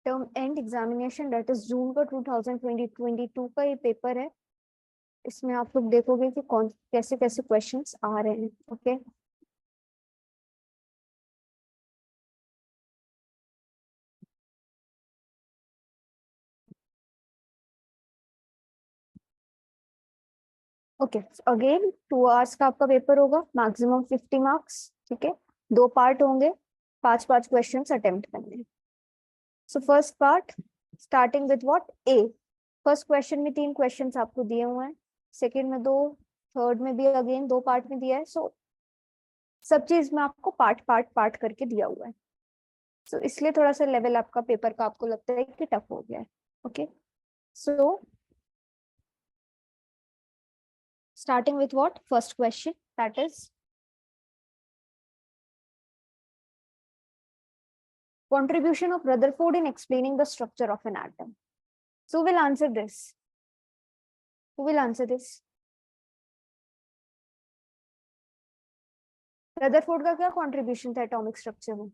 Term and examination that is जून का 2022 का ये पेपर है। इसमें आप लोग देखोगे कि कौन कैसे कैसे क्वेश्चंस आ रहे हैं। ओके ओके अगेन 2 आवर्स का आपका पेपर होगा, मैक्सिमम 50 मार्क्स। ठीक है, 2 पार्ट होंगे, 5-5 क्वेश्चंस अटेम्प्ट करने। So first part starting with what A. First question में 3 क्वेश्चंस आपको दिए हुए हैं, सेकंड में 2, थर्ड में भी अगेन 2 पार्ट में दिया है। सो सब चीज में आपको पार्ट पार्ट पार्ट करके दिया हुआ है। सो इसलिए थोड़ा सा लेवल आपका पेपर का आपको लगता है कि टफ हो गया है। Okay so starting with what first question, that is contribution of Rutherford in explaining the structure of an atom. So who will answer this? Who will answer this? Rutherford का क्या contribution था atomic structure में?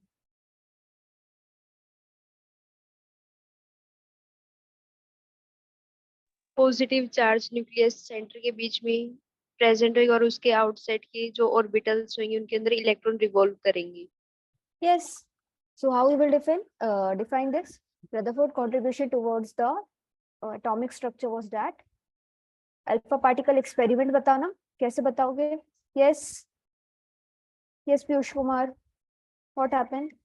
Positive charge nucleus centre के बीच में present होगी और उसके outside के जो ऑर्बिटल्स होंगे उनके अंदर इलेक्ट्रॉन रिवॉल्व करेंगे। Yes. So how we will define this? Rutherford contribution towards the atomic structure was that alpha particle experiment बताना, कैसे बताओगे? Yes. Yes, Piyush Kumar. What happened?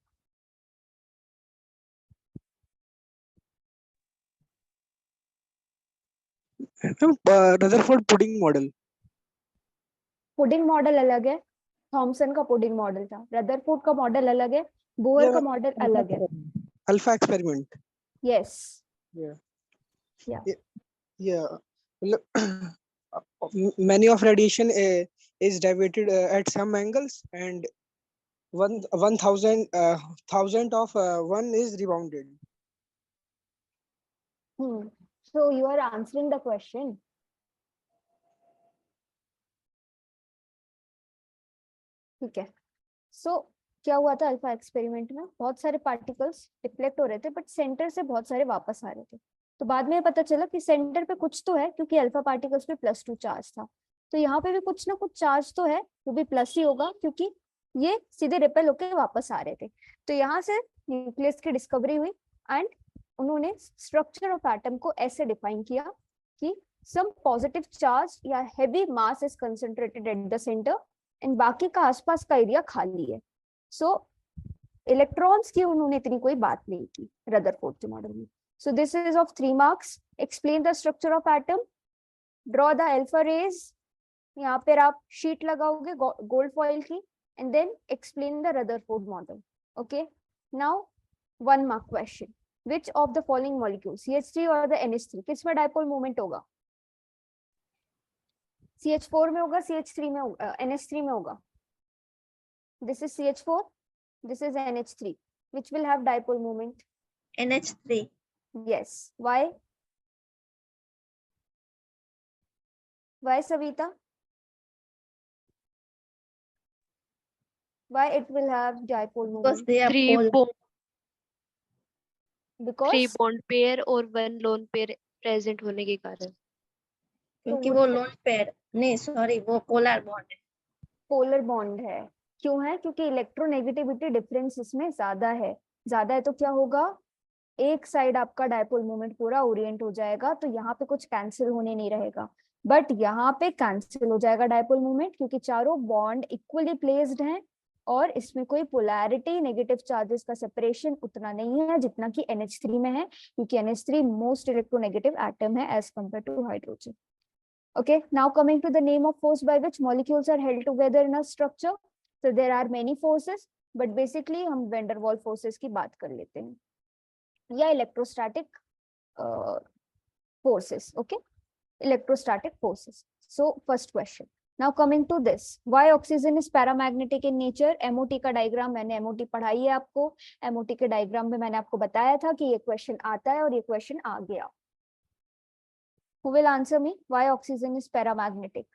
Rutherford pudding model. Pudding model अलग है, Thompson का pudding model था। Rutherford का model अलग है, बोहर का मॉडल अलग है। Alpha experiment. Yes yeah many of radiation is diverted at some angles, and 1000 thousand of one is rebounded. So you are answering the question. ठीक है, सो क्या हुआ था अल्फा एक्सपेरिमेंट में? बहुत सारे पार्टिकल्स डिफ्लेक्ट हो रहे थे, बट सेंटर से बहुत सारे वापस आ रहे थे। तो बाद में पता चला कि सेंटर पे कुछ तो है, क्योंकि अल्फा पार्टिकल्स पे +2 चार्ज था। तो यहाँ पे भी कुछ ना कुछ चार्ज तो है, वो भी प्लस ही होगा, क्योंकि ये सीधे रिपेल होकर वापस आ रहे थे। तो यहाँ से न्यूक्लियस की डिस्कवरी हुई एंड उन्होंने स्ट्रक्चर ऑफ एटम को ऐसे डिफाइन किया कि सम पॉजिटिव चार्ज या heavy mass is concentrated at the centre and बाकी का आसपास का एरिया खाली है। सो इलेक्ट्रॉन्स की उन्होंने इतनी कोई बात नहीं की रदरफोर्ड के मॉडल में। So this is of 3 marks. Explain the structure of atom, draw the alpha rays. यहाँ पर आप शीट लगाओगे गोल्ड फॉइल की, and then explain the Rutherford model. Okay, now 1 mark question. Which of the following molecule CH3 और the NH3 किस में dipole movement होगा? CH4 में होगा, CH3 में होगा, NH3 में होगा। This is CH4, this is NH3. Which will have dipole moment? NH3. Yes. Why? Why, Savita? Why it will have dipole Because moment? they are three polar. Bond Because pair और 1 lone pair present होने के कारण। क्योंकि वो lone pair नहीं, sorry, वो polar bond है। Polar bond है। क्यों है? क्योंकि इलेक्ट्रोनेगेटिविटी डिफरेंस इसमें ज्यादा है। ज्यादा है तो क्या होगा? एक साइड आपका डायपोल मोमेंट पूरा ओरिएंट हो जाएगा, तो यहाँ पे कुछ कैंसिल होने नहीं रहेगा। बट यहाँ पे कैंसिल हो जाएगा डायपोल मोमेंट, क्योंकि चारों बॉन्ड इक्वली प्लेस्ड हैं और इसमें कोई पोलैरिटी नेगेटिव चार्जेस का सेपरेशन उतना नहीं है जितना कि NH3 में है, क्योंकि NH3 मोस्ट इलेक्ट्रोनेगेटिव एटम है as compare to hydrogen. Okay, now coming to the name of force by which molecules are held together in a structure. So there are many forces, but basically हम van der Waals forces की बात कर लेते हैं या electrostatic forces. Okay, electrostatic forces. So first question. Now coming to this, why oxygen is paramagnetic in nature? MOT का diagram मैंने MOT पढ़ाई है आपको। MOT के डायग्राम में मैंने आपको बताया था कि ये क्वेश्चन आता है और ये क्वेश्चन आ गया। Who will answer me? Why oxygen is paramagnetic?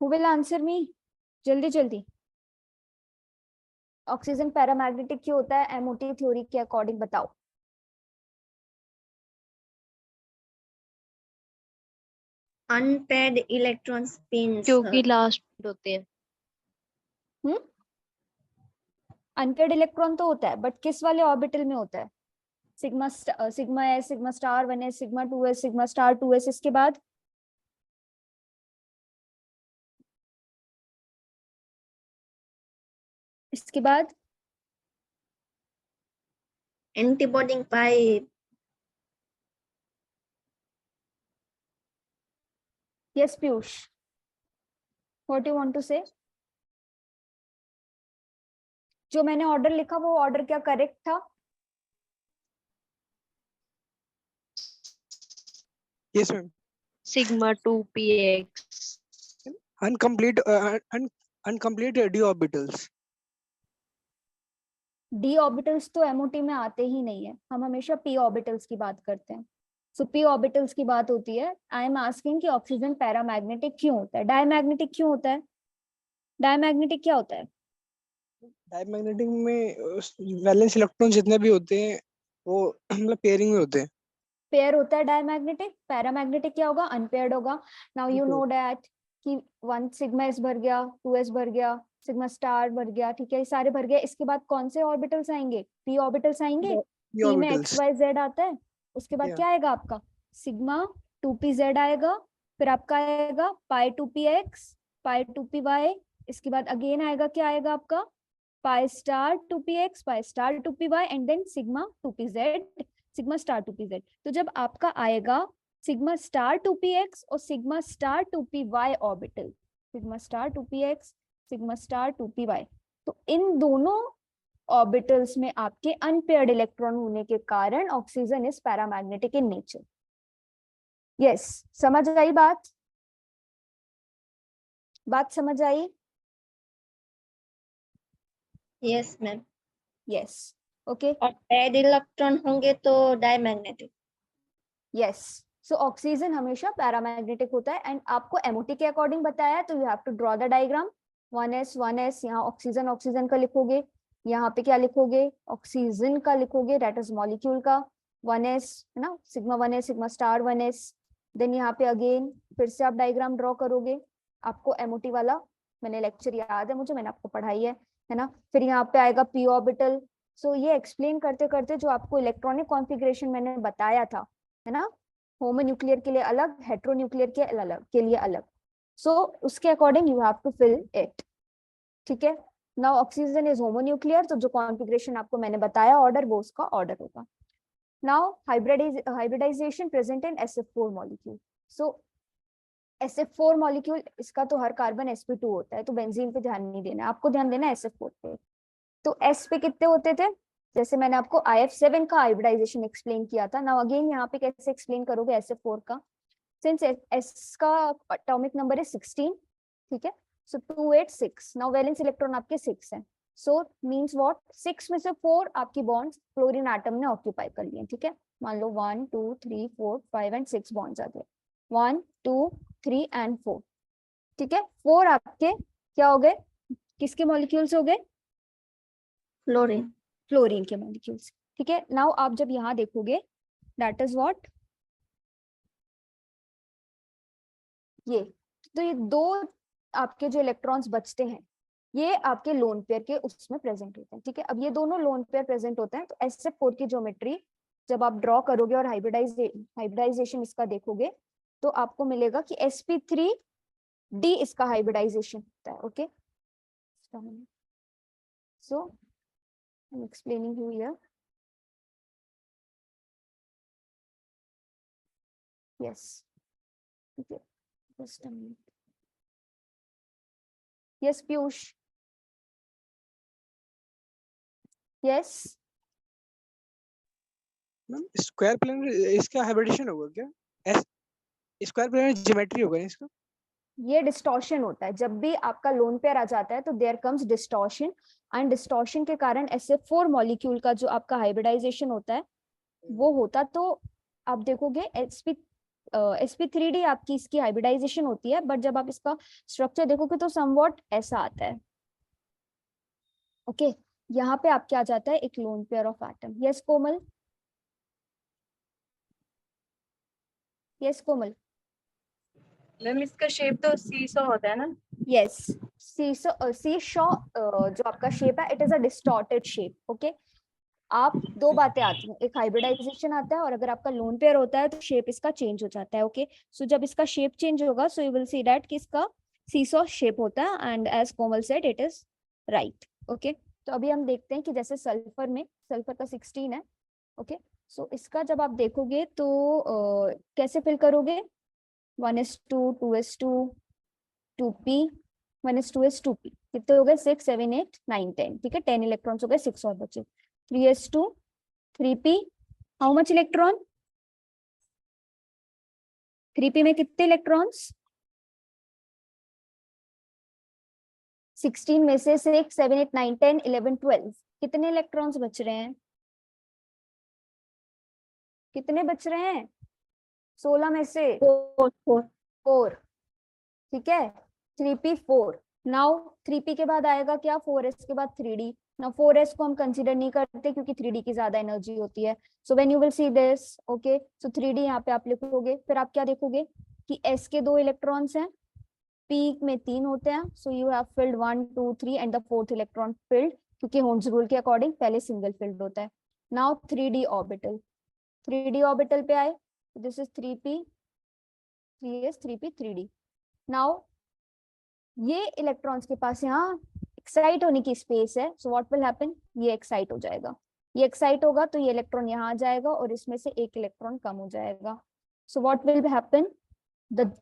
Who will answer me? जल्दी जल्दी। ऑक्सीजन पैरामैग्नेटिक क्यों होता है एमओटी थ्योरी के अकॉर्डिंग, बताओ। अनपेयर्ड इलेक्ट्रॉन स्पिन्स क्योंकि लास्ट होते हैं। अनपेयर्ड इलेक्ट्रॉन तो होता है, बट किस वाले ऑर्बिटल में होता है? Sigma sigma s, sigma star 1s, sigma 2s, sigma star 2s, इसके बाद इसके बाद antibody pipe. Yes Piyush, what you want to say? जो मैंने ऑर्डर लिखा वो ऑर्डर क्या करेक्ट था? Yes, ma'am. Sigma 2px। Uncomplete d orbitals. D orbitals तो एमओटी में आते ही नहीं है, हम हमेशा पी ऑर्बिटल्स की बात करते हैं। सो पी ऑर्बिटल्स की बात होती है। आई एम आस्किंग कि ऑक्सीजन पैरामैग्नेटिक क्यों होता है, डायमैग्नेटिक क्यों होता है? डायमैग्नेटिक क्या होता है? डायमैग्नेटिक में वैलेंस इलेक्ट्रॉन जितने भी होते हैं वो मतलब पेयरिंग में होते हैं। पेयर होता है डायमैग्नेटिक। पैरामैग्नेटिक क्या होगा? अनपेयर्ड होगा। नाउ यू नो दैट कि 1 सिग्मा एस भर गया, 2s भर गया, सिग्मा स्टार भर गया, ठीक है, ये सारे भर गए। इसके बाद कौन से ऑर्बिटल्स आएंगे? पी ऑर्बिटल्स आएंगे। p पी में orbitals. एक्स वाई जेड आता है। उसके बाद Yeah. क्या आएगा आपका? सिग्मा 2p z आएगा, फिर आपका आएगा पाई 2px, पाई 2py। इसके बाद अगेन आएगा, क्या आएगा आपका? Pi star 2px, pi star 2py, and then sigma 2pz, sigma star 2pz। तो जब आपका आएगा सिग्मा स्टार 2px और sigma star 2py orbital, sigma star 2px, sigma star 2py, तो इन दोनों ऑर्बिटल्स में आपके अनपेयर्ड इलेक्ट्रॉन होने के कारण oxygen is paramagnetic in nature. Yes, समझ आई बात? बात समझ आई? Yes ma'am. Yes, okay. और पेयर्ड इलेक्ट्रॉन होंगे तो डायमैग्नेटिक। यस, सो ऑक्सीजन हमेशा पैरामैग्नेटिक होता है। एंड आपको एमओटी के अकॉर्डिंग बताया, तो you have to draw the diagram. 1s 1s, यहाँ ऑक्सीजन ऑक्सीजन का लिखोगे, यहाँ पे क्या लिखोगे? ऑक्सीजन का लिखोगे, दैट इज मॉलिक्यूल का 1s, है ना, sigma 1s, sigma star 1s। Then यहाँ पे अगेन फिर से आप डायग्राम ड्रॉ करोगे। आपको एमओटी वाला मैंने लेक्चर याद है मुझे, मैंने आपको पढ़ाई है ना। फिर यहाँ पे आएगा पी ऑर्बिटल। सो ये एक्सप्लेन करते करते जो आपको इलेक्ट्रॉनिक कॉन्फ़िगरेशन मैंने बताया था, है ना, होमोन्यूक्लियर के लिए अलग, हेट्रोन्यूक्लियर के लिए अलग, सो उसके according you have to fill it, ठीक है। नाउ ऑक्सीजन इज होमोन्यूक्लियर, तो जो कॉन्फ़िगरेशन आपको मैंने बताया ऑर्डर, वो उसका ऑर्डर होगा। Now hybridization present in SF4 molecule. So SF4 molecule, इसका तो हर कार्बन sp2 होता है, तो बेंजीन पे ध्यान नहीं देना, आपको ध्यान देना है SF4 पे। तो S पे कितने होते थे? जैसे मैंने आपको IF7 का हाइब्रिडाइजेशन एक्सप्लेन किया था। नाउ अगेन यहाँ पे कैसे एक्सप्लेन करोगे SF4 का? सिंस S का एटॉमिक नंबर है 16, ठीक है, सो 286। नाउ वैलेंस इलेक्ट्रॉन आपके 6 हैं, सो मींस व्हाट? 6 में से 4 आपकी बॉन्ड्स क्लोरीन एटम ने ऑक्यूपाई कर लिए, ठीक है। मान लो 1 2 3 4 5 एंड 6 बॉन्ड्स आ गए, 1 2 3 एंड 4, ठीक है। 4 आपके क्या हो गए? किसके मॉलिक्यूल्स हो गए? फ्लोरीन। फ्लोरीन के मॉलिक्यूल्स, ठीक है। नाउ आप जब यहाँ देखोगे, दैट इज व्हाट, ये, तो ये दो आपके जो इलेक्ट्रॉन्स बचते हैं, ये आपके लोन पेयर के उसमें प्रेजेंट होते हैं, ठीक है। अब ये दोनों लोन पेयर प्रेजेंट होते हैं, तो SF4 की ज्योमेट्री जब आप ड्रॉ करोगे और हाइब्रिडाइजेशन इसका देखोगे, तो आपको मिलेगा कि sp3d इसका हाइब्रिडाइजेशन होता है, okay. So I'm explaining you here. Yes. Okay. Just a minute. Yes, Piyush. Yes. Ma'am square planar इसका हाइब्रिडेशन होगा क्या? एस स्क्वायर प्लेनर ज्योमेट्री होगा इसका? ये डिस्टॉर्शन होता है, जब भी आपका लोन पेयर आ जाता है तो there comes distortion, and distortion के कारण SF4 मॉलिक्यूल का जो आपका हाइब्रिडाइजेशन होता है वो होता, तो आप देखोगे sp3d आपकी इसकी हाइब्रिडाइजेशन होती है, बट जब आप इसका स्ट्रक्चर देखोगे तो समवॉट ऐसा आता है। ओके, यहाँ पे आपके आ जाता है एक lone pair of atom. Yes Komal, yes Komal. Ma'am इसका शेप तो सीसॉ होता है ना? यस, सीशॉ जो आपका शेप है, it is a distorted shape. Okay, आप दो बातें आती हैं, एक हाइब्रिडाइजेशन आता है और अगर आपका लोन पेयर होता है तो शेप इसका चेंज हो जाता है। ओके, सो जब इसका शेप चेंज होगा so you will see that कि इसका सीसॉ शेप होता है, and as Komal said it is right. Okay, तो अभी हम देखते हैं कि जैसे सल्फर में, सल्फर का 16 है। ओके, सो इसका जब आप देखोगे तो कैसे फिल करोगे, 1s2 2s2 2p 1s2s 2p, कितने हो गए 6 7 8 9 10। ठीक है, 10 इलेक्ट्रॉन्स हो गए, 6 और बचे। 3s2 3p, how much electron, 3p में कितने इलेक्ट्रॉन्स, 16 में से 6 7 8 9 10 11 12, कितने इलेक्ट्रॉन्स बच रहे हैं, कितने बच रहे हैं, 16 में से 4 4। ठीक है, 3p 4। नाउ 3p के बाद आएगा क्या, 4s के बाद 3d। नाउ 4s को हम कंसीडर नहीं करते क्योंकि 3d की ज्यादा एनर्जी होती है। So when you will see this, okay, so 3d यहाँ पे आप लिखोगे, फिर आप क्या देखोगे कि s के 2 इलेक्ट्रॉन्स हैं, p में 3 होते हैं, so you have filled 1 2 3 and the fourth electron field, क्योंकि होम्स रूल के अकॉर्डिंग पहले सिंगल फिल्ड होता है। Now 3d orbital, 3d orbital पे आए, this is 3p 3s 3p 3d। Now ये इलेक्ट्रॉन्स के पास यहाँ एक्साइट होने की स्पेस है, सो व्हाट विल हैपन, ये एक्साइट हो जाएगा, ये एक्साइट होगा तो ये इलेक्ट्रॉन यहाँ आ जाएगा और इसमें से एक इलेक्ट्रॉन कम हो जाएगा। So what will happen, the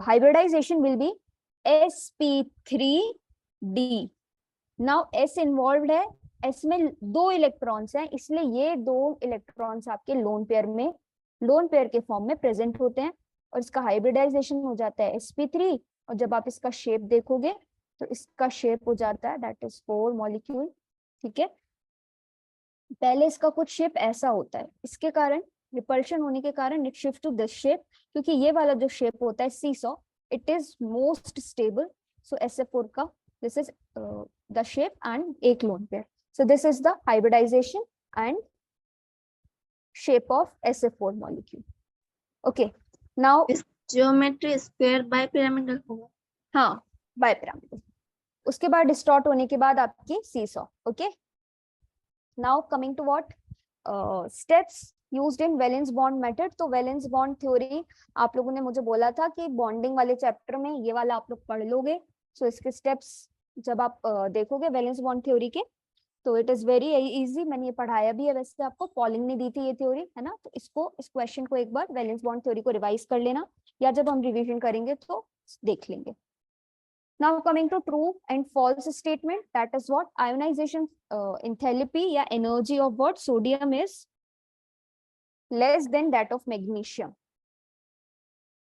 hybridization will be sp3d। Now s involved है, s में 2 इलेक्ट्रॉन्स हैं, इसलिए ये 2 इलेक्ट्रॉन्स आपके लोन पेयर में, लोन पेयर के फॉर्म में प्रेजेंट होते हैं और इसका हाइब्रिडाइजेशन हो जाता है sp3। और जब आप इसका शेप देखोगे तो इसका शेप हो जाता है दैट इज 4 मॉलिक्यूल। ठीक है, पहले इसका कुछ शेप ऐसा होता है, इसके कारण रिपल्शन होने के कारण it shift to this shape, क्योंकि ये वाला जो शेप होता है seesaw, it is most stable. So SF4 का this is the shape and एक lone pair. So this is the hybridisation and shape of SF4 molecule. Okay, now geometry square by pyramidal होगा। हाँ, bipyramidal. उसके बाद distort होने के बाद आपकी seesaw. Okay, now coming to what steps used in valence bond method. तो valence bond theory आप लोगों ने मुझे बोला था कि बॉन्डिंग वाले चैप्टर में ये वाला आप लोग पढ़ लोगे। सो इसके स्टेप्स जब आप देखोगे वैलेंस बॉन्ड थ्योरी के, तो इट इज वेरी इजी, मैंने ये पढ़ाया भी है वैसे, आपको पॉलिंग ने दी थी ये थ्योरी, है ना। तो इसको, इस क्वेश्चन को एक बार वैलेंस बॉन्ड थ्योरी को रिवाइज कर लेना, या जब हम रिवीजन करेंगे तो देख लेंगे। Now coming to true and false statement, that is what ionization enthalpy या energy of what sodium is less than that of magnesium.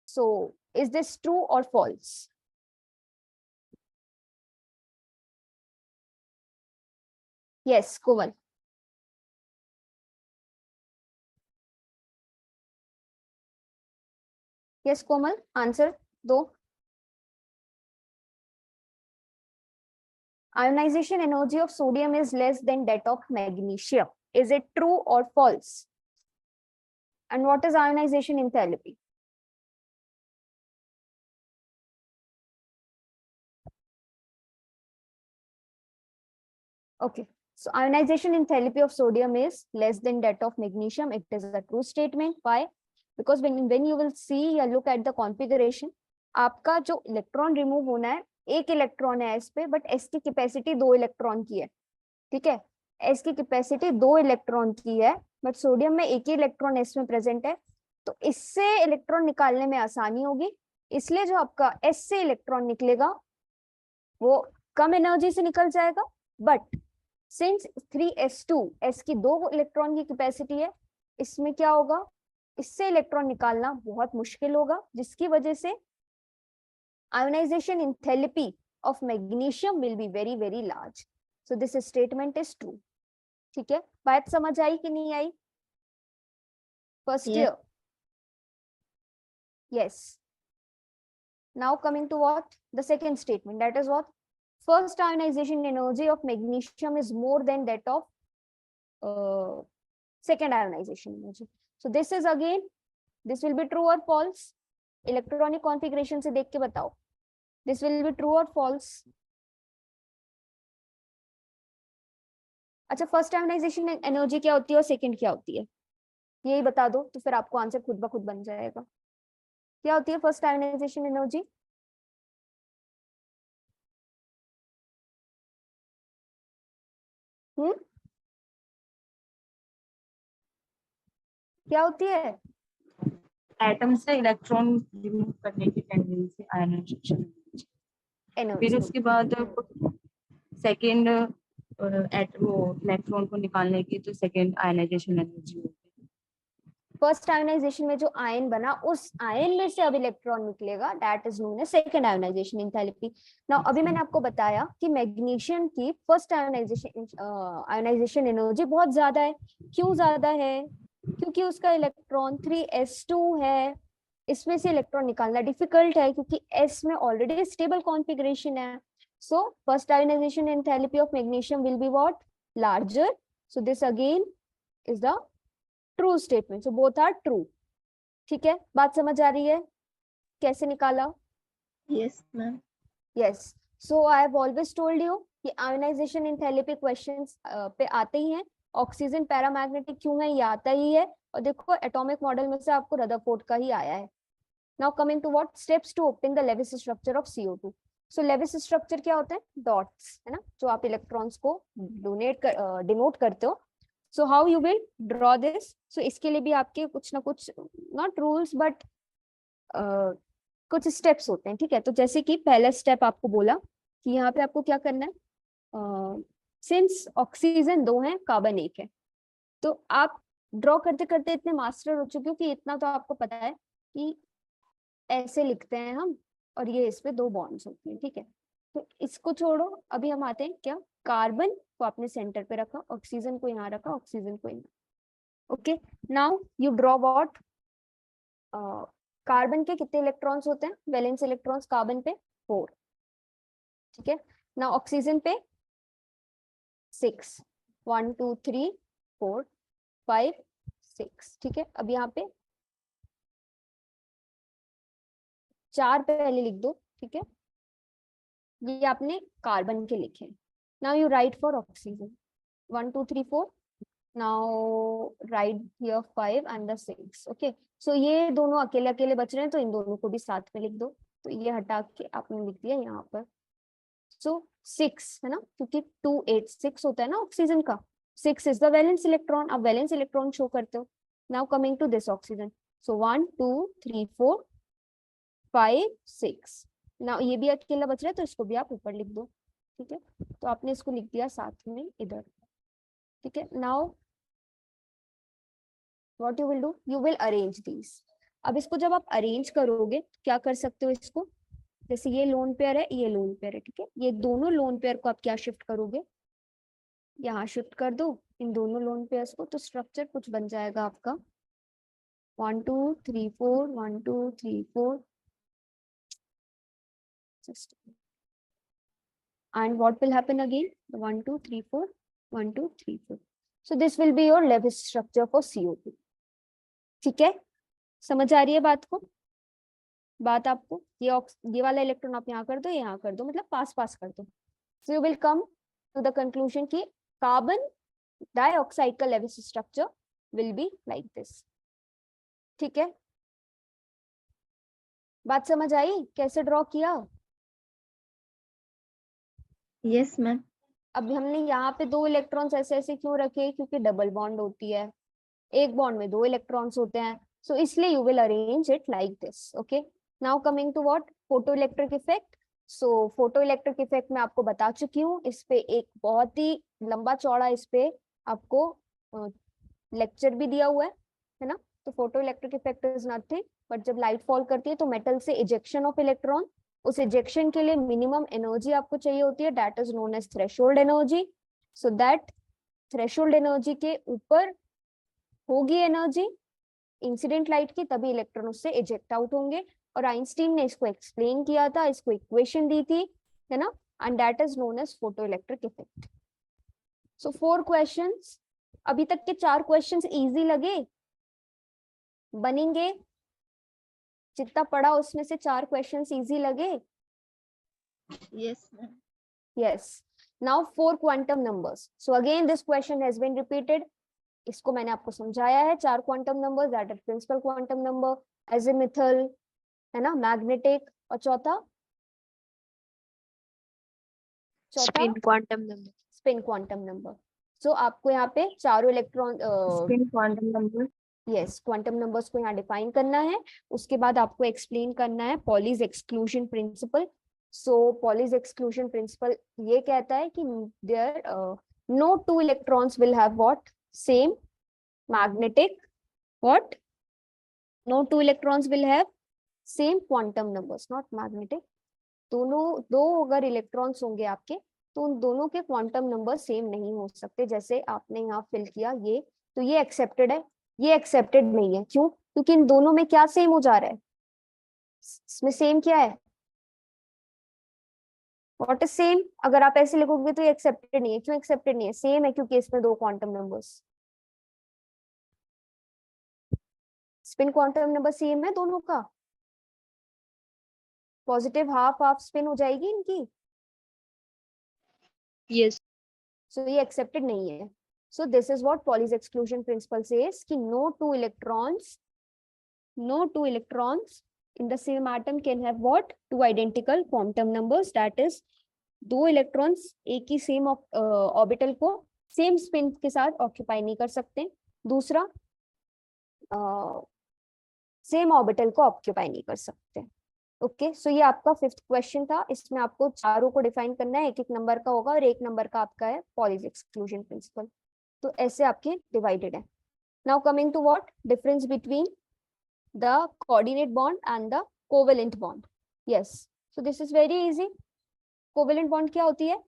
So is this true or false? Yes, Komal. Yes, Komal, answer do. Ionization energy of sodium is less than that of magnesium. Is it true or false? And what is ionization enthalpy? Okay, so ionization enthalpy of sodium is less than that of magnesium. It is a true statement. Why? Because when you will see or look at the configuration, आपका जो electron remove होना है, एक electron है S पे, but S की capacity 2 electron की है। ठीक है, एस की कैपेसिटी 2 इलेक्ट्रॉन की है, बट सोडियम में एक ही इलेक्ट्रॉन एस में प्रेजेंट है, तो इससे इलेक्ट्रॉन निकालने में आसानी होगी, इसलिए जो आपका एस से इलेक्ट्रॉन निकलेगा वो कम एनर्जी से निकल जाएगा। बट सिंस 3s2 एस की 2 इलेक्ट्रॉन की कैपेसिटी है, इसमें क्या होगा, इससे इलेक्ट्रॉन निकालना बहुत मुश्किल होगा, जिसकी वजह से ionization enthalpy of magnesium will be very very large. So this statement is true. ठीक है, बात समझ आई कि नहीं आई first year? Yes. Now coming to what? The second statement, that is what? First ionization energy of magnesium is more than that of second ionization energy. So this is again, this will be true or false? Electronic configuration से देख के बताओ. This will be true or false? अच्छा, first ionization energy क्या होती है और second क्या होती है, यही बता दो तो फिर आपको आंसर खुद ब खुद बन जाएगा. क्या होती है फर्स्ट आयोनाइजेशन एनर्जी? क्या होती है? एटम से इलेक्ट्रॉन रिमूव करने की टेंडेंसी आयनाइजेशन, फिर एनर्जी. उसके बाद सेकंड इलेक्ट्रॉन को निकालने की तो सेकंड आयनाइजेशन एनर्जी होती है. फर्स्ट आयोनाइजेशन में जो आयन बना, उस आयन में से अब इलेक्ट्रॉन निकलेगा, that is known as second ionization enthalpy. Now अभी मैंने आपको बताया कि मैग्नीशियम की फर्स्ट आयोनाइजेशन एनर्जी बहुत ज्यादा है. क्यों ज्यादा है? क्योंकि उसका इलेक्ट्रॉन 3s2 है. इसमें से इलेक्ट्रॉन निकालना डिफिकल्ट है क्योंकि s में ऑलरेडी स्टेबल कॉन्फ़िगरेशन है. So first ionization enthalpy of magnesium will be what? Larger. So this again is the true statement. So both are true. ठीक है, बात समझ आ रही है कैसे निकाला? Yes, ma'am. Yes. So I have always told you कि आयोनाइजेशन एंथैल्पी क्वेश्चंस पे आते ही हैं. ऑक्सीजन पैरामैग्नेटिक क्यों है, ये आता ही है. और देखो एटॉमिक मॉडल में से आपको रदरफोर्ड का ही आया है. Now coming to what? Steps to obtain the Lewis structure of CO2. So Lewis structure क्या होता है? डॉट्स, है ना, जो आप इलेक्ट्रॉन्स को डिनोट करते हो. So how you will draw this? So इसके लिए भी आपके कुछ ना कुछ, नॉट रूल्स बट कुछ स्टेप्स होते हैं. ठीक है, तो जैसे कि पहला स्टेप आपको बोला कि यहाँ पे आपको क्या करना है. सिंस ऑक्सीजन 2 है, कार्बन 1 है, तो आप ड्रॉ करते करते इतने मास्टर हो चुके हो कि इतना तो आपको पता है कि ऐसे लिखते हैं हम और ये इस पे 2 बॉन्ड्स होती हैं. ठीक है, तो इसको छोड़ो, अभी हम आते हैं क्या? कार्बन को आपने सेंटर पे रखा, ऑक्सीजन को यहाँ रखा, ऑक्सीजन को यहाँ. Okay, now you draw what? Carbon के कितने इलेक्ट्रॉन्स होते हैं? वैलेंस इलेक्ट्रॉन्स कार्बन पे 4. ठीक है, नाउ ऑक्सीजन पे 6. 1 2 3 4 5 6. ठीक है, अब यहाँ पे 4 पहले लिख दो. ठीक है, ये आपने कार्बन के लिखे. Now you write for oxygen 1 2 3 4. Now write here 5 and the 6. Okay, so ये दोनों अकेले अकेले बच रहे हैं तो इन दोनों को भी साथ में लिख दो. तो ये हटा के आपने लिख दिया यहाँ पर. सो 6 है ना, क्योंकि 2 8 6 होता है ना ऑक्सीजन का. 6 इज द वैलेंस इलेक्ट्रॉन. आप वैलेंस इलेक्ट्रॉन शो करते हो. Now coming to this oxygen. So 1 2 3 4 5 6. Now ये भी अकेला बच रहा है तो इसको भी आप ऊपर लिख दो. ठीक है, तो आपने इसको लिख दिया साथ में इधर. ठीक है, now what you will do? You will arrange these. अब इसको जब आप अरेंज करोगे क्या कर सकते हो? इसको जैसे ये लोन पेयर है, ये लोन पेयर है. ठीक है, ये दोनों लोन पेयर को आप क्या शिफ्ट करोगे? यहाँ शिफ्ट कर दो इन दोनों लोन पेयर्स को, तो स्ट्रक्चर कुछ बन जाएगा आपका 1 2 3 4 1 2 3 4. And what will happen again? 1 2 3 4 1 2 3 4. So this will be your Lewis structure for CO2. ठीक है, समझ आ रही है बात को? बात आपको ये वाला इलेक्ट्रॉन आप यहाँ कर दो, यहाँ कर दो, मतलब पास पास कर दो. So you will come to the conclusion कि कार्बन डाइऑक्साइड का Lewis structure will be like this. ठीक है, बात समझ आई कैसे ड्रॉ किया? Yes, ma'am. अब हमने यहाँ पे 2 इलेक्ट्रॉन्स ऐसे ऐसे क्यों रखे? क्योंकि डबल बॉन्ड होती है, एक बॉन्ड में 2 इलेक्ट्रॉन्स होते हैं. सो इसलिए you will arrange it like this. Okay, now coming to what? Photo electric effect. So photo electric effect में आपको बता चुकी हूँ. इस पे एक बहुत ही लंबा चौड़ा इस पे आपको लेक्चर भी दिया हुआ है ना. तो photo electric effect is nothing but जब लाइट फॉल करती है तो मेटल से इजेक्शन ऑफ इलेक्ट्रॉन, उस इजेक्शन के लिए मिनिमम एनर्जी आपको चाहिए होती है, that is known as threshold energy. So that threshold energy के ऊपर होगी एनर्जी इंसिडेंट लाइट की, तभी इलेक्ट्रॉन उससे इजेक्ट आउट होंगे। और आइंस्टीन ने इसको एक्सप्लेन किया था, इसको इक्वेशन दी थी, है ना, and that is known as photo electric effect. So 4 questions, अभी तक के 4 क्वेश्चंस इजी लगे, बनेंगे? जितना पढ़ा उसमें से 4 क्वेश्चंस इजी लगे? Yes, ma'am. Yes. Now 4 quantum numbers. So again this question has been repeated. इसको मैंने आपको समझाया है। 4 quantum numbers, that is principal quantum number, azimuthal, है ना, मैग्नेटिक, और चौथा spin quantum number. Spin quantum number. So आपको यहाँ पे चारों electron Spin quantum number. Yes quantum numbers को यहाँ डिफाइन करना है। उसके बाद आपको एक्सप्लेन करना है Pauli's exclusion principle. So Pauli's exclusion principle ये कहता है कि there no two electrons will have what, same magnetic, what, no two electrons will have same quantum numbers, not magnetic. दोनों दो अगर इलेक्ट्रॉन्स होंगे आपके, तो उन दोनों के क्वांटम नंबर सेम नहीं हो सकते। जैसे आपने यहाँ फिल किया ये, तो ये एक्सेप्टेड है, ये एक्सेप्टेड नहीं है। क्यों? क्योंकि इन दोनों में क्या सेम हो जा रहा है? इसमें सेम क्या है? What is same? अगर आप ऐसे लिखोगे तो ये एक्सेप्टेड नहीं है। क्यों एक्सेप्टेड नहीं है? सेम है क्योंकि इसमें 2 quantum numbers, spin quantum number same है दोनों का। पॉजिटिव हाफ हाफ स्पिन हो जाएगी इनकी। यस। सो ये एक्सेप्टेड नहीं है। So this is what Pauli's exclusion principle says कि no two electrons in the same atom can have what, 2 identical quantum numbers, that is 2 electrons एक ही सेम ऑर्बिटल को same spin के साथ ऑक्यूपाई नहीं कर सकते। दूसरा सेम ऑर्बिटल को ऑक्यूपाई नहीं कर सकते। ओके, सो ये आपका 5th क्वेश्चन था। इसमें आपको चारों को डिफाइन करना है, एक एक नंबर का होगा, और 1 नंबर का आपका है पॉलीज एक्सक्लूजन प्रिंसिपल। तो ऐसे आपके डिवाइडेड है। Now coming to what, difference between the coordinate bond and the covalent bond. Yes, so this is very easy. Covalent bond क्या होती है?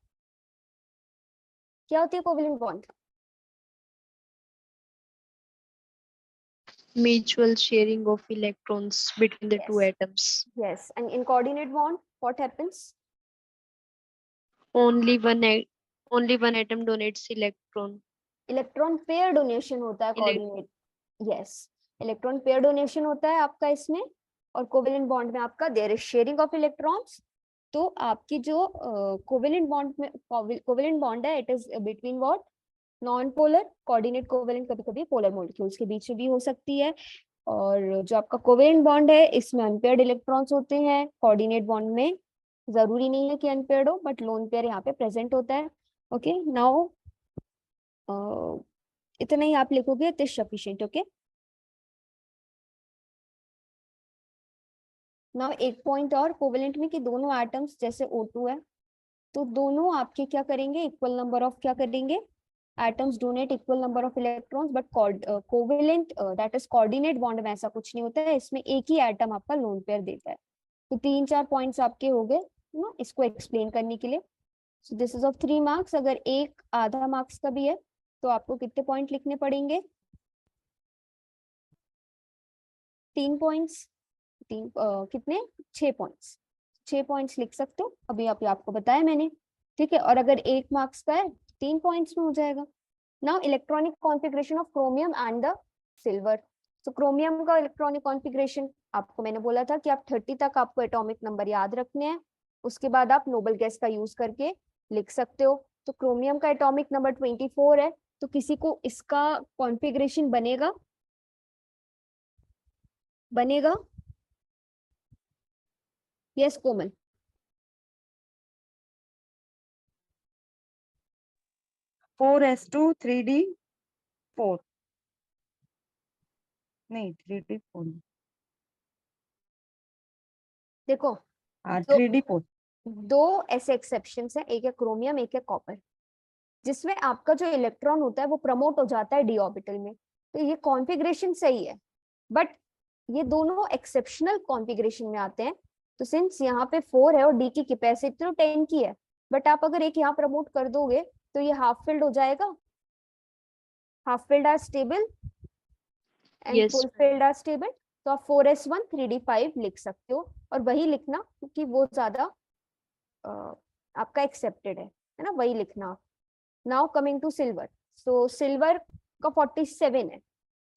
क्या होती है covalent bond? Mutual sharing of electrons between the two Yes. atoms. Yes, and in coordinate bond what happens? Only one atom donates electron. Electron pair donation होता है coordinate. Yes, electron pair donation होता है आपका इसमें। और covalent bond में आपका there is sharing of electrons. तो आपकी जो कोवेलेंट बॉन्ड में कोवेलेंट बॉन्ड है, it is between what, non polar. Coordinate covalent कभी कभी पोलर मॉलिक्यूल्स के बीच में भी हो सकती है। और जो आपका कोवेलेंट बॉन्ड है, इसमें अनपेयर्ड इलेक्ट्रॉन्स होते हैं। कोऑर्डिनेट बॉन्ड में जरूरी नहीं है कि अनपेयर्ड हो, बट लोन पेयर यहाँ पे प्रेजेंट होता है। ओके, नाउ इतना ही आप लिखोगे, it is sufficient. Okay, now एक पॉइंट और कोवेलेंट में कि दोनों एटम्स जैसे O2 है, तो दोनों आपके क्या करेंगे, इक्वल नंबर ऑफ क्या करेंगे, atoms donate equal number of electrons. But covalent that is coordinate bond में ऐसा कुछ नहीं होता है। इसमें एक ही एटम आपका लोन पेयर देता है। तो 3-4 पॉइंट्स आपके हो गए ना इसको एक्सप्लेन करने के लिए। सो दिस इज ऑफ 3 मार्क्स। अगर एक आधा मार्क्स का भी है तो आपको कितने पॉइंट लिखने पड़ेंगे? 3 पॉइंट्स। कितने? 6 पॉइंट्स। 6 पॉइंट्स लिख सकते हो, अभी आपको बताया मैंने। ठीक है, और अगर 1 मार्क्स का है 3 पॉइंट्स में हो जाएगा। Now electronic configuration of chromium and the silver. तो क्रोमियम का इलेक्ट्रॉनिक कॉन्फ़िगरेशन आपको मैंने बोला था कि आप 30 तक आपको एटॉमिक नंबर याद रखने हैं, उसके बाद आप नोबल गैस का यूज करके लिख सकते हो। तो क्रोमियम का एटॉमिक नंबर 24 है, तो किसी को इसका कॉन्फ़िगरेशन बनेगा? यस कोमल। Four S2 3D4 नहीं 3D4 देखो, हाँ तो 3D4 दो ऐसे एक्सेप्शंस हैं, एक है क्रोमियम, एक है कॉपर, जिसमें आपका जो इलेक्ट्रॉन होता है वो प्रमोट हो जाता है डी ऑर्बिटल में। तो ये कॉन्फ़िगरेशन सही है, बट ये दोनों एक्सेप्शनल कॉन्फ़िगरेशन में आते हैं। तो सिंस यहाँ पे 4 है और डी की कैपेसिटी तो 10 की है, बट आप अगर एक यहाँ प्रमोट कर दोगे तो ये हाफ फिल्ड हो जाएगा। Half filled are stable, and Yes, full filled are stable, तो आप 4s1 3d5 लिख सकते हो, और वही लिखना क्योंकि वो ज्यादा आपका एक्सेप्टेड है ना, वही लिखना आप। Now coming to silver, so silver का 47 है।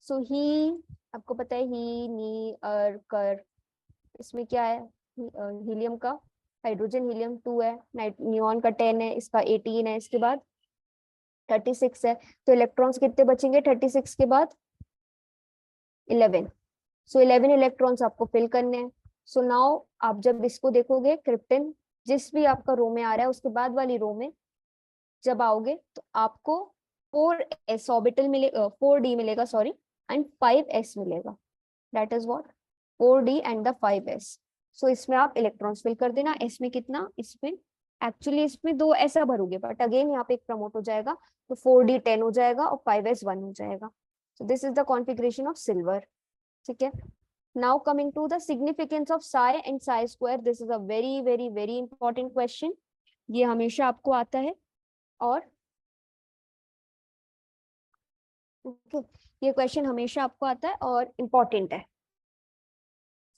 सो ही, आपको पता है ही, नी, अर, कर, इसमें क्या है, हीलियम का, हाइड्रोजन हीलियम 2 है, नियॉन का 10 है, इसका 18 है, इसके बाद 36 है, तो इलेक्ट्रॉन्स कितने बचेंगे 36 के बाद? 11। सो 11 इलेक्ट्रॉन्स आपको फिल करने हैं। सो नाउ आप जब इसको देखोगे क्रिप्टन, जिस भी आपका रो में आ रहा है उसके बाद वाली रो में जब आओगे तो आपको 4s ऑर्बिटल मिलेगा, 4d मिलेगा सॉरी, एंड 5s मिलेगा, that is what 4d and the 5s। सो इसमें आप इलेक्ट्रॉन्स फिल कर देना। s में कितना, इसमें एक्चुअली इसमें 2 ऐसा भरोगे, बट अगेन यहाँ पे एक प्रमोट हो जाएगा, तो 4d 10 हो जाएगा और 5s 1 हो जाएगा। So this is the configuration of silver, ठीक है। Now coming to the significance of psi and psi square, this is a very very very important question, ये हमेशा आपको आता है, और ओके ये क्वेश्चन हमेशा आपको आता है और इम्पोर्टेंट है।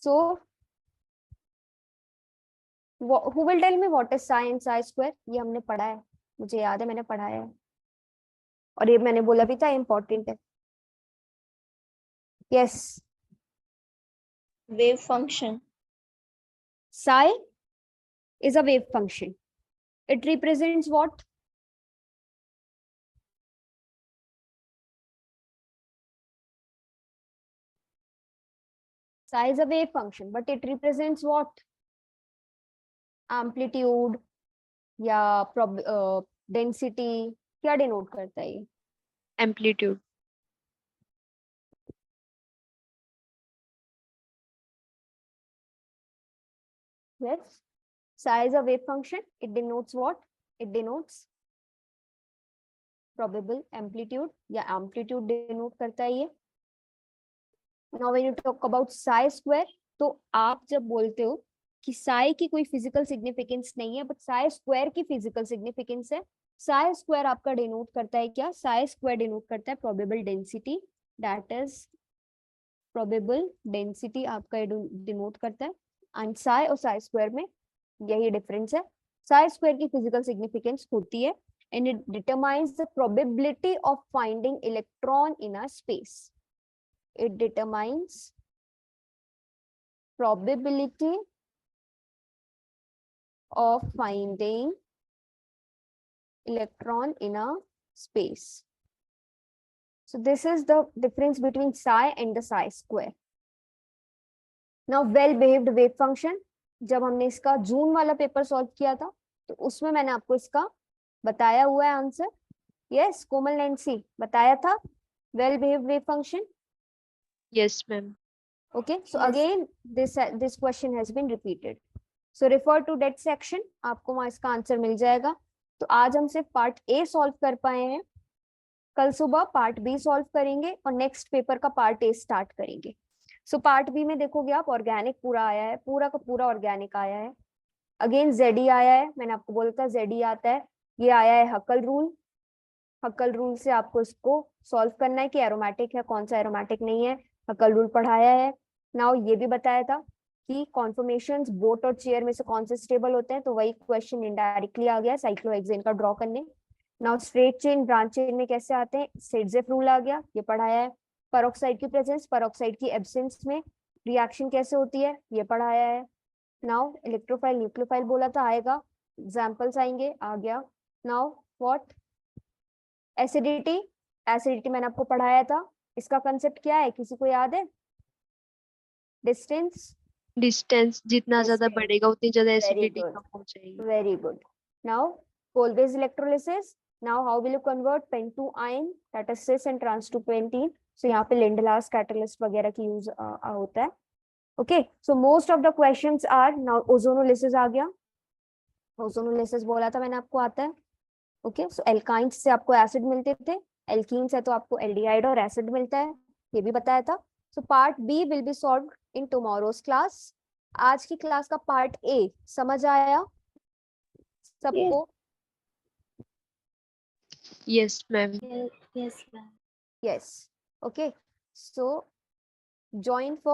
So who will tell me what is psi and psi square? ये हमने पढ़ा है, मुझे याद है मैंने पढ़ाया है, और ये मैंने बोला भी था इम्पोर्टेंट है। Yes, wave function. psi is a wave function. It represents what? Psi is a wave function, but it represents what? Amplitude या density, क्या denote करता है ये? amplitude. Yes, psi is a wave function. It denotes what? It denotes probable amplitude या amplitude denote करता है ये। Now when you talk about psi square, तो आप जब बोलते हो कि psi की कोई फिजिकल सिग्निफिकेंस नहीं है, बट psi स्क्वायर की फिजिकल सिग्निफिकेंस है। psi स्क्वायर आपका डिनोट करता है क्या? psi स्क्वायर डिनोट करता है probable density, that is probable density आपका डिनोट करता है। एंड psi और psi स्क्वायर में यही डिफरेंस है, psi स्क्वायर की फिजिकल सिग्निफिकेंस होती है and it determines the probability of finding electron in a space. It determines probability of finding electron in a space. So this is the difference between psi and the psi square. Now well-behaved wave function, जब हमने इसका जून वाला paper solve किया था तो उसमें मैंने आपको इसका बताया हुआ है आंसर। यस, कोमल नैंसी बताया था well-behaved wave function. Yes, ma'am. Okay, so Yes. again this question has been repeated. So refer to that section, आपको वहां इसका आंसर मिल जाएगा। तो आज हम सिर्फ पार्ट ए सॉल्व कर पाए हैं, कल सुबह पार्ट बी सॉल्व करेंगे और नेक्स्ट पेपर का पार्ट ए स्टार्ट करेंगे। सो पार्ट बी में देखोगे आप ऑर्गेनिक पूरा आया है, पूरा का पूरा ऑर्गेनिक आया है। अगेन जेडी आया है, मैंने आपको बोला था जेडी आता है। ये आया है हकल रूल, हकल रूल से आपको इसको सॉल्व करना है कि एरोमेटिक है कौन सा एरोमेटिक नहीं है, हकल रूल पढ़ाया है। नाउ ये भी बताया था कि कॉन्फर्मेशंस बोट और चेयर में से कौन से स्टेबल होते हैं, तो वही क्वेश्चन इनडायरेक्टली आ गया साइक्लोहेक्सेन का ड्रॉ करने। Now straight chain branch chain में कैसे आते हैं, सेडजेफ रूल आ गया, ये पढ़ाया है। पेरोक्साइड की प्रेजेंस पेरोक्साइड की एब्सेंस में रिएक्शन कैसे होती है, ये पढ़ाया है। नाउ इलेक्ट्रोफाइल न्यूक्लियोफाइल बोला था आएगा, एग्जांपल्स आएंगे, आ गया। नाउ व्हाट एसिडिटी, एसिडिटी मैंने आपको पढ़ाया था, इसका कंसेप्ट क्या है किसी को याद है? डिस्टेंस, Distance जितना ज्यादा Distance. बढ़ेगा उतनी ज्यादा Very एसिडिटी good. कम हो जाएगी. very good. Now coal based electrolysis, now how will you convert pen to ion, that is cis and trans to pentene. So यहाँ पे Lindblast catalyst वगैरह की यूज होता है। Okay, so most of the questions are now ozonolysis आ गया, ozonolysis बोला था मैंने आपको आता है। ओके, सो एल्काइंस से आपको एसिड मिलते थे, एल्कीन से तो आपको एल्डिहाइड और एसिड मिलता है, ये भी बताया था। So part B will be solved in tomorrow's class. आज की क्लास का पार्ट ए समझ आया सबको? Yes, ma'am. Yes, ma'am. Yes, okay. So join for